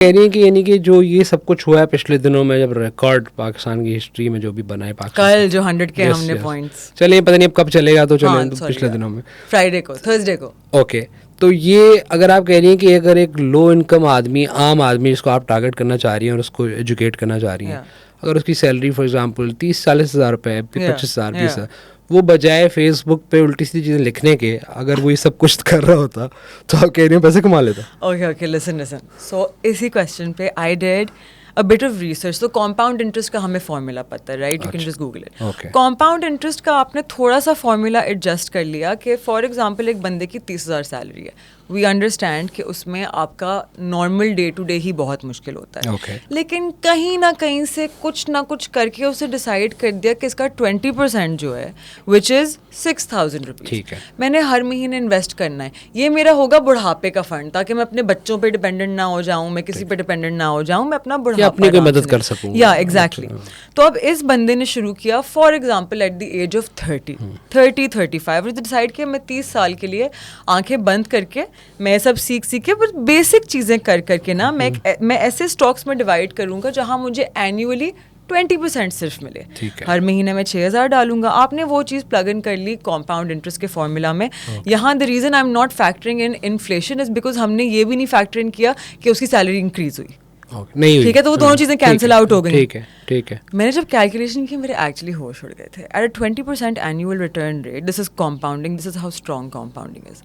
कह रही है कि यानी कि जो ये सब कुछ हुआ है पिछले दिनों में, जब रिकॉर्ड पाकिस्तान की हिस्ट्री में जो भी बना है पाकिस्तान कल जो 100 के Yes, हमने yes. पॉइंट्स, चलिए पता नहीं अब कब चलेगा, तो चले हाँ, तो sorry, पिछले yeah. दिनों में फ्राइडे को, थर्सडे को। ओके। तो ये अगर आप कह रही हैं कि अगर एक लो इनकम आदमी, आम आदमी जिसको आप टारगेट करना चाह रही हैं और उसको एजुकेट करना चाह रही हैं, Yeah. अगर उसकी सैलरी फॉर एग्जांपल 30-40 हज़ार रुपये, Yeah, 25,000, yeah. 20,000, वो बजाय फेसबुक पे उल्टी सीधी चीज़ें लिखने के अगर वो ये सब कुछ कर रहा होता तो आप कह रही हैं पैसे कमा लेता। Okay, listen. सो इसी क्वेश्चन पे I did a bit of research. तो compound interest का हमें फॉर्मूला पता है, right? You can just Google it. Okay. compound interest का आपने थोड़ा सा फॉर्मूला एडजस्ट कर लिया कि फॉर एग्जांपल एक बंदे की 30,000 सैलरी है, वी अंडरस्टैंड कि उसमें आपका नॉर्मल डे टू डे ही बहुत मुश्किल होता है। Okay. लेकिन कहीं ना कहीं से कुछ ना कुछ करके उसे डिसाइड कर दिया कि इसका 20% जो है विच इज़ 6,000 रुपीज़, ठीक है, मैंने हर महीने इन्वेस्ट करना है। ये मेरा होगा बुढ़ापे का फंड, ताकि मैं अपने बच्चों पे डिपेंडेंट ना हो जाऊं, मैं किसी पे डिपेंडेंट ना हो जाऊं, मैं अपना बुढ़ापा अपनी कोई आराम मदद से कर ले- सकूं। या एग्जैक्टली। तो अब इस बंदे ने शुरू किया for example at the age of 35 decide किया मैं 30 साल के लिए आंखें बंद करके मैं सब सीख के बस बेसिक चीज़ें कर करके ना मैं ऐसे स्टॉक्स में डिवाइड करूंगा जहां मुझे एनुअली 20% सिर्फ मिले। ठीक है। हर महीने में 6,000 डालूंगा। आपने वो चीज़ प्लग इन कर ली कॉम्पाउंड इंटरेस्ट के फॉर्मूला में। यहाँ the reason I am not factoring in inflation is because हमने ये भी नहीं फैक्टर इन किया कि उसकी सैलरी इंक्रीज हुई। नहीं हुई। ठीक है, तो वो दोनों चीज़ें कैंसिल आउट हो गई। ठीक है। मैंने जब कैलकुलेशन की मेरे एक्चुअली होश उड़ गए थे। At 20% annual return rate, this is compounding, this is how strong compounding is.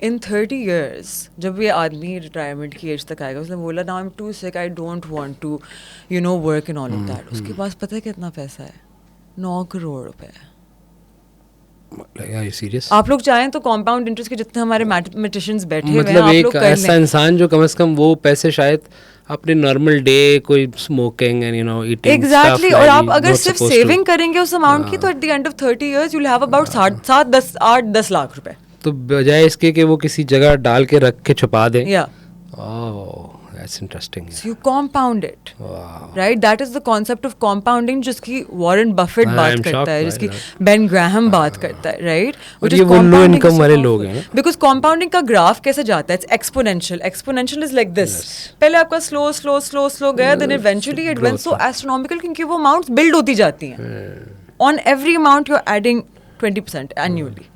In 30 years जब ये आदमी रिटायरमेंट की एज तक आएगा, उसने बोला now I am too sick, I don't want to work in all of that. उसके पास पता है कितना पैसा है? 9 करोड़ रुपए। सीरियस? आप लोग चाहें तो कॉम्पाउंड इंटरेस्ट के जितने हमारे मैथमेटिशियंस बैठे हुए हैं, मतलब आप एक लोग कर ऐसा लें। इंसान जो कम से कम वो पैसे शायद अपने नॉर्मल डे कोई स्मोकिंग एंड ईटिंग एग्जैक्टली। और आप अगर सिर्फ सेविंग करेंगे उस अमाउंट की, तो at the end of 30 years you'll have about 8-10 lakh रुपए। तो बजाय इसके कि वो किसी जगह डाल के रख के छुपा दें। या that's interesting. So you compound it, right? That is the concept of compounding, जिसकी वॉरेन बफेट बात करता है, जिसकी बेन ग्राहम बात करता है, right? और ये वो लो इनकम वाले लोग हैं। Because compounding का ग्राफ कैसे जाता है? It's exponential. Exponential is like this. पहले आपका slow गया, then eventually it went so astronomical क्योंकि वो amounts build होती जाती हैं. On every amount you're adding 20% annually.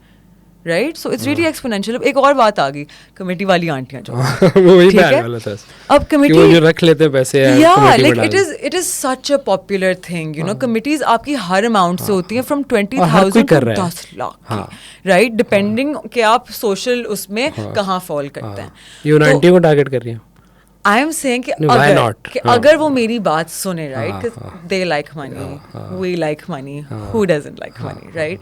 Right, so it's really exponential. एक और बात आ गई, कमेटी वाली आंटियां जो वही ठीक है, वाला था। अब कमेटी वो जो रख लेते हैं पैसे, या like it is such a popular thing, committees आपकी हर अमाउंट से होती हैं from 20,000 to 10 lakh, right, depending कि आप सोशल उसमें कहाँ फॉल करते हैं। यूनाइटी को टारगेट कर रही हैं। आई एम सेइंग कि अगर वो मेरी बात सुने, right, they like money, we like money, who doesn't like money, right?